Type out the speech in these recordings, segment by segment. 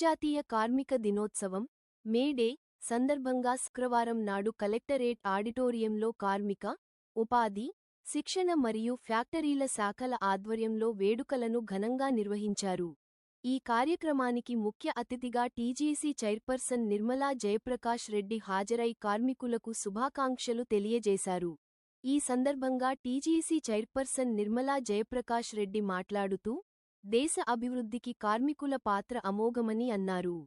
అంతర్జాతీయ కార్మిక దినోత్సవం మే డే సందర్భంగా శుక్రవారం నాడు కలెక్టరేట్ ఆడిటోరియంలో కార్మిక, ఉపాధి, శిక్షణ మరియు ఫ్యాక్టరీల శాఖల ఆధ్వర్యంలో వేడుకలను ఘనంగా నిర్వహించారు. ఈ కార్యక్రమానికి ముఖ్య అతిథిగా టీజీసీ చైర్పర్సన్ నిర్మలా జయప్రకాష్ రెడ్డి హాజరై కార్మికులకు శుభాకాంక్షలు తెలియజేశారు. ఈ సందర్భంగా టీజీసీ చైర్పర్సన్ నిర్మలా జయప్రకాష్ రెడ్డి మాట్లాడుతూ, దేశ అభివృద్ధికి కార్మికుల పాత్ర అమోఘమని అన్నారు.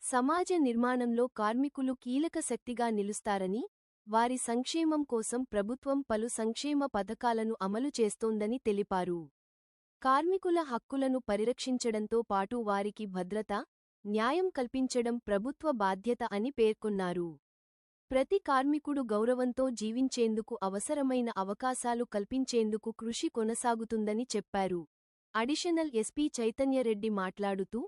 సమాజ నిర్మాణంలో కార్మికులు కీలక శక్తిగా నిలుస్తారని, వారి సంక్షేమం కోసం ప్రభుత్వం పలు సంక్షేమ పథకాలను అమలు చేస్తోందని తెలిపారు. కార్మికుల హక్కులను పరిరక్షించడంతో పాటు వారికి భద్రత, న్యాయం కల్పించడం ప్రభుత్వ బాధ్యత అని పేర్కొన్నారు. ప్రతి కార్మికుడు గౌరవంతో జీవించేందుకు అవసరమైన అవకాశాలు కల్పించేందుకు కృషి కొనసాగుతుందని చెప్పారు. అడిషనల్ ఎస్పీ చైతన్యరెడ్డి మాట్లాడుతూ,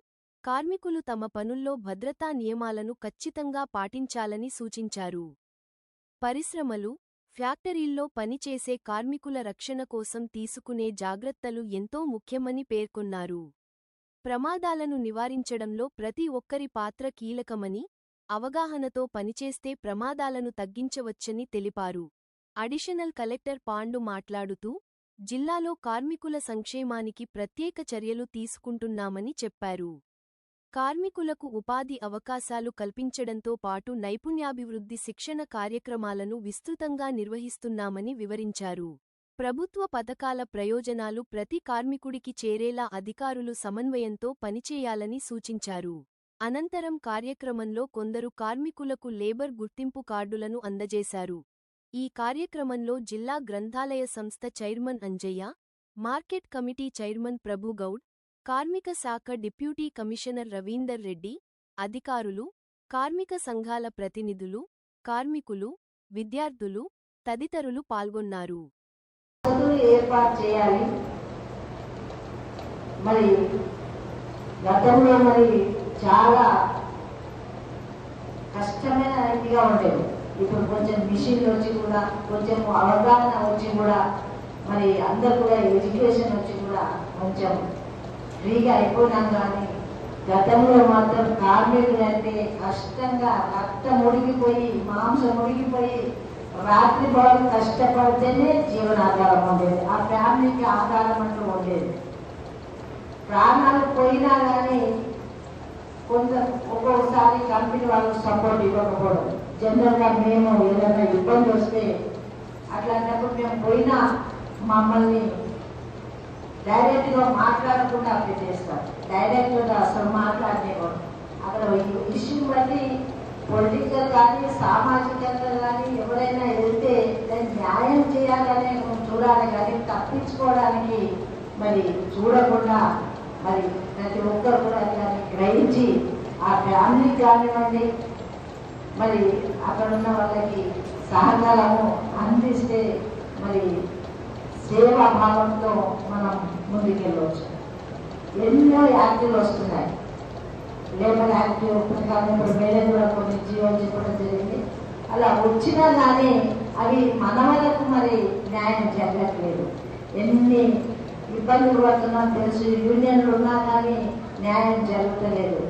కార్మికులు తమ పనుల్లో భద్రతా నియమాలను ఖచ్చితంగా పాటించాలని సూచించారు. పరిశ్రమలు, ఫ్యాక్టరీల్లో పనిచేసే కార్మికుల రక్షణ కోసం తీసుకునే జాగ్రత్తలు ఎంతో ముఖ్యమని పేర్కొన్నారు. ప్రమాదాలను నివారించడంలో ప్రతి ఒక్కరి పాత్ర కీలకమని, అవగాహనతో పనిచేస్తే ప్రమాదాలను తగ్గించవచ్చని తెలిపారు. అడిషనల్ కలెక్టర్ పాండు మాట్లాడుతూ, జిల్లాలో కార్మికుల సంక్షేమానికి ప్రత్యేక చర్యలు తీసుకుంటున్నామని చెప్పారు. కార్మికులకు ఉపాధి అవకాశాలు కల్పించడంతో పాటు నైపుణ్యాభివృద్ధి శిక్షణ కార్యక్రమాలను విస్తృతంగా నిర్వహిస్తున్నామని వివరించారు. ప్రభుత్వ పథకాల ప్రయోజనాలు ప్రతి కార్మికుడికి చేరేలా అధికారులు సమన్వయంతో పనిచేయాలని సూచించారు. అనంతరం కార్యక్రమంలో కొందరు కార్మికులకు లేబర్ గుర్తింపు కార్డులను అందజేశారు. ఈ కార్యక్రమంలో జిల్లా గ్రంథాలయ సంస్థ chairman Anjaiah, market committee chairman Prabhugoud, కార్మిక శాఖ డిప్యూటీ కమిషనర్ రవీందర్ రెడ్డి, అధికారులు, కార్మిక సంఘాల ప్రతినిధులు, కార్మికులు, విద్యార్థులు తదితరులు పాల్గొన్నారు. చాలా కష్టమైన రీతిగా ఉండేది. ఇప్పుడు కొంచెం మిషన్లు వచ్చి కూడా, కొంచెం అవగాహన వచ్చి కూడా, మరి అందరు కూడా ఎడ్యుకేషన్ వచ్చి కూడా కొంచెం ఫ్రీగా అయిపోయినాం. కానీ గతంలో మాత్రం కార్మికులు అంటే కష్టంగా రక్తం ఉడికిపోయి, మాంసం ఉడికిపోయి, రాత్రి బాగా కష్టపడితేనే జీవనాధారం ఉండేది. ఆ ఫ్యామిలీకి ఆధారం అంటూ ఉండేది. ప్రాణాలు పోయినా కానీ ఒక్కొక్కసారి కంపెనీ వాళ్ళు సపోర్ట్ ఇవ్వకపోవడం, జనరల్గా మేము ఏదైనా ఇబ్బంది వస్తే అట్లాంటప్పుడు మేము పోయినా మమ్మల్ని డైరెక్ట్గా మాట్లాడకుండా పెట్టేస్తారు. డైరెక్ట్గా అసలు మాట్లాడేవాడు. అక్కడ ఇష్యూ బట్టి పొలిటికల్ కానీ సామాజికంగా కానీ ఎవరైనా వెళ్తే దాన్ని న్యాయం చేయాలనే చూడాలి, కానీ తప్పించుకోవడానికి మరి చూడకుండా మరి ప్రతి ఒక్కరు కూడా దాన్ని గ్రహించి ఆ ఫ్యామిలీ కానివ్వండి, మరి అక్కడ ఉన్న వాళ్ళకి సహకారము అందిస్తే మరి సేవాభావంతో మనం ముందుకెళ్ళవచ్చు. ఎన్నో యాక్టివ్లు వస్తున్నాయి. లేబర్ యాక్టివ్ కానీ ఇప్పుడు వేరే కూడా కొన్ని జీవో చెప్పడం జరిగింది. అలా వచ్చినా కానీ అవి మన వాళ్ళకు మరి న్యాయం జరగట్లేదు. ఎన్ని ఇబ్బందులు పడుతున్నా తెలుసు. యూనియన్లు ఉన్నా కానీ న్యాయం జరగలేదు.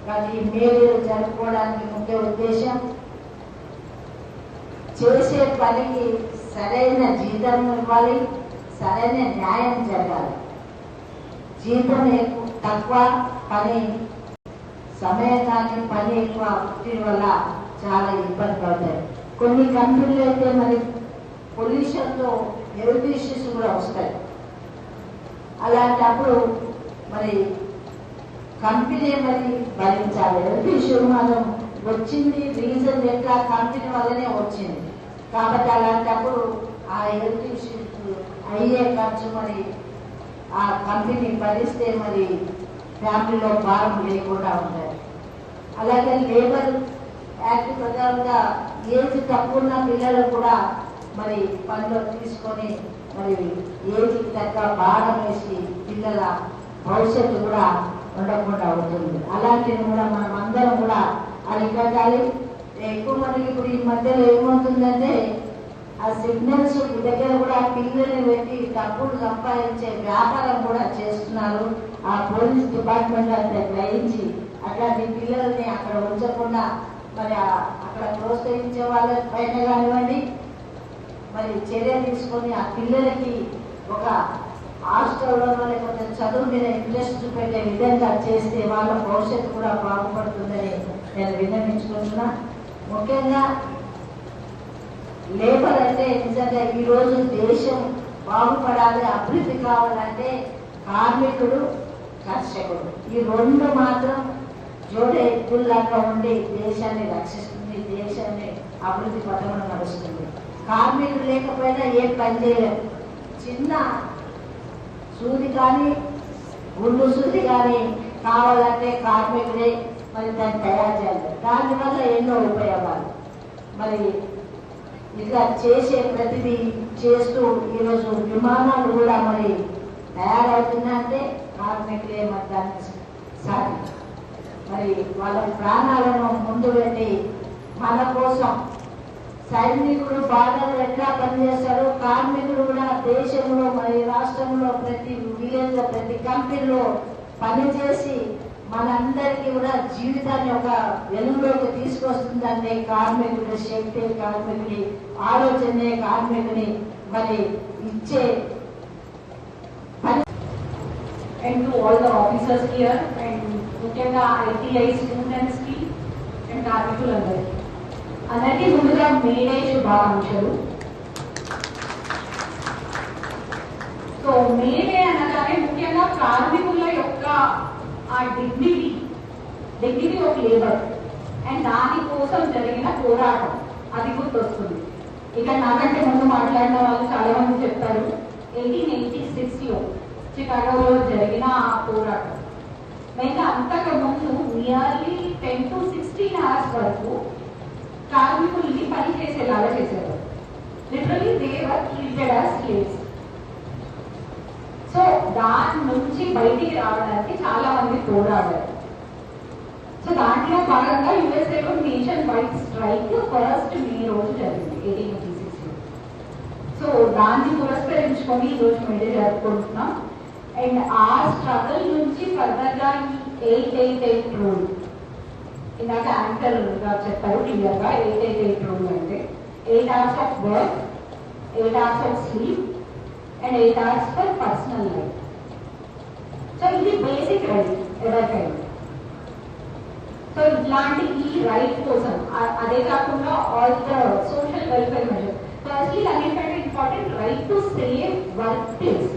కానీ మేలు జరుపుకోవడానికి ముఖ్య ఉద్దేశం చేసే పనికి సరైన జీతం ఇవ్వాలి, సరైన న్యాయం జరగాలి. జీతం తక్కువ, పని సమయం కానీ పని ఎక్కువ పుట్టిన వల్ల చాలా ఇబ్బంది పడతాయి. కొన్ని కంపెనీలు అయితే మరి పొల్యూషన్తో హెల్త్ ఇష్యూస్ కూడా వస్తాయి. అలాంటప్పుడు మరి కంపెనీ మరి భరించాలి. హెల్త్ ఇష్యూ మనం వచ్చింది రీజన్ ఎట్లా కంపెనీ వల్లనే వచ్చింది కాబట్టి అలాంటప్పుడు ఆ హెల్త్ ఇష్యూస్ అయ్యే ఖర్చు మరి ఆ కంపెనీ భరిస్తే మరి ఫ్యామిలీలో భారం లేకుండా ఉంటాయి. అలాగే లేబర్ యాక్ట్ ప్రకారంగా ఏజ్ తక్కువ ఉన్న పిల్లలు కూడా మరి పనిలో తీసుకొని మరి ఏజ్కి తగ్గ భారం వేసి పిల్లల భవిష్యత్తు కూడా ఉండకుండా అవుతుంది. అలాంటివి కూడా మనం అందరం కూడా అరికట్టాలి. ఎక్కువ మందికి ఇప్పుడు ఈ మధ్యలో ఏమవుతుందంటే ఆ సిగ్నల్స్ దగ్గర కూడా పిల్లల్ని పెట్టి డబ్బులు సంపాదించే వ్యాపారం కూడా చేస్తున్నారు. ఆ పోలీస్ డిపార్ట్మెంట్ అంతా గ్రహించి అట్లాంటి పిల్లల్ని అక్కడ ఉంచకుండా మరి అక్కడ ప్రోత్సహించే వాళ్ళ పైన కానివ్వండి, మరి చర్య తీసుకొని ఆ పిల్లలకి ఒక హాస్టల్లోనో లేకపోతే చదువు మీద ఇంట్రెస్ట్ చూపెట్టే విధంగా చేస్తే వాళ్ళ భవిష్యత్తు కూడా బాగుపడుతుందని నేను విన్నవించుకుంటున్నా. ముఖ్యంగా లేబర్ అంటే నిజంగా ఈరోజు దేశం బాగుపడాలి, అభివృద్ధి కావాలంటే కార్మికుడు, కర్షకుడు ఈ రెండు మాత్రం జోడే ఎద్దుల్లాగా ఉండి దేశాన్ని రక్షిస్తుంది, దేశాన్ని అభివృద్ధి పథంలో నడుస్తుంది. కార్మికుడు లేకపోయినా ఏ పని చేయలేము. చిన్న సూది కానీ గుండు సూది కానీ కావాలంటే కార్మికుడే మరి దాన్ని తయారు చేయాలి. దానివల్ల ఎన్నో ఉపయోగాలు. మరి ఇట్లా చేసే ప్రతిదీ చేస్తూ ఈరోజు విమానాలు కూడా మరి తయారవుతుందంటే కార్మికులే మరి దాన్ని సాగి మరి వాళ్ళ ప్రాణాలను ముందు పెట్టి మన కోసం సైనికుడు బార్డర్ ఎట్లా పనిచేస్తారో కార్మికుడు కూడా దేశంలో మరి రాష్ట్రంలో ప్రతి విలేజ్ లో ప్రతి కంపెనీలో పనిచేసి మనందరికీ కూడా జీవితాన్ని ఒక వెలుగులోకి తీసుకొస్తుందంటే కార్మికుడి శక్తి, కార్మికుడి ఆలోచనే కార్మికుని మరి ఇచ్చే and to all the officers here and ముఖ్యంగా ITI students కి and కార్మికులందరికీ అందరికీ ముందుగా మేడే శుభాకాంక్షలు. సో మేడే అనగానే ముఖ్యంగా కార్మికుల యొక్క ఆ డిగ్నిటీ ఆఫ్ లేబర్ అండ్ దానికోసం జరిగిన పోరాటం అది గుర్తొస్తుంది. ఇక నాకంటే ముందు మాట్లాడిన వాళ్ళు చాలా మంది చెప్పారు 1886లో చికాగోలో జరిగిన ఆ పోరాటం. అయితే అంతకు ముందు నియర్లీ 10 to 16 hours వరకు కార్మికుల్ని పని చేసేలాగా చేసేవారు. Literally they were treated as slaves. So దాని నుంచి బయటికి రావడానికి చాలా మంది పోరాడారు. సో దాంట్లో భాగంగా యుఎస్ఏలో nationwide strike first May రోజు జరిగింది 1886లో. సో దాన్ని పురస్కరించుకొని ఈరోజు మేడే జరుపుకుంటున్నాం. అండ్ ఆ స్ట్రగల్ నుంచి ఫర్దర్ గా ఈ 888 రూల్ ఇందాక యాంకర్ గారు చెప్పారు క్లియర్ గా 888 రూల్ అంటే 8 hours of work, 8 hours of sleep and 8 hours for personal life. So ఇది బేసిక్ రైట్ ఎవరికైనా. సో ఇట్లాంటి ఈ రైట్ కోసం అదే కాకుండా all the social welfare measure. Firstly అన్నిటికంటే important right to save workplace.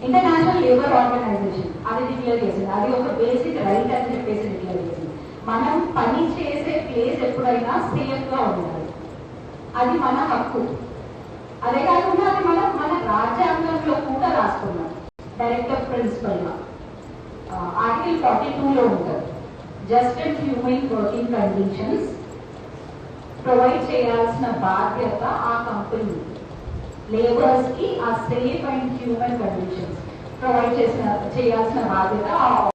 International Labour Organization అది declare చేసింది, అది ఒక బేసిక్ రైట్ అని చెప్పేసి డిక్లేర్ చేసింది. మనం పని చేసే ప్లేస్ ఎప్పుడైనా సేఫ్ గా ఉండాలి, అది మన హక్కు. అదే కాకుండా అది మనం మన రాజ్యాంగంలో కూడా రాసుకున్నాం డైరెక్టర్ ప్రిన్సిపల్ గా. ఆర్టికల్ 42లో ఉంటుంది. Just and human working conditions provide చేయాల్సిన బాధ్యత ఆ కంపెనీ లేబర్స్ కి ఆ safe and human conditions provide చేయాల్సిన బాధ్యత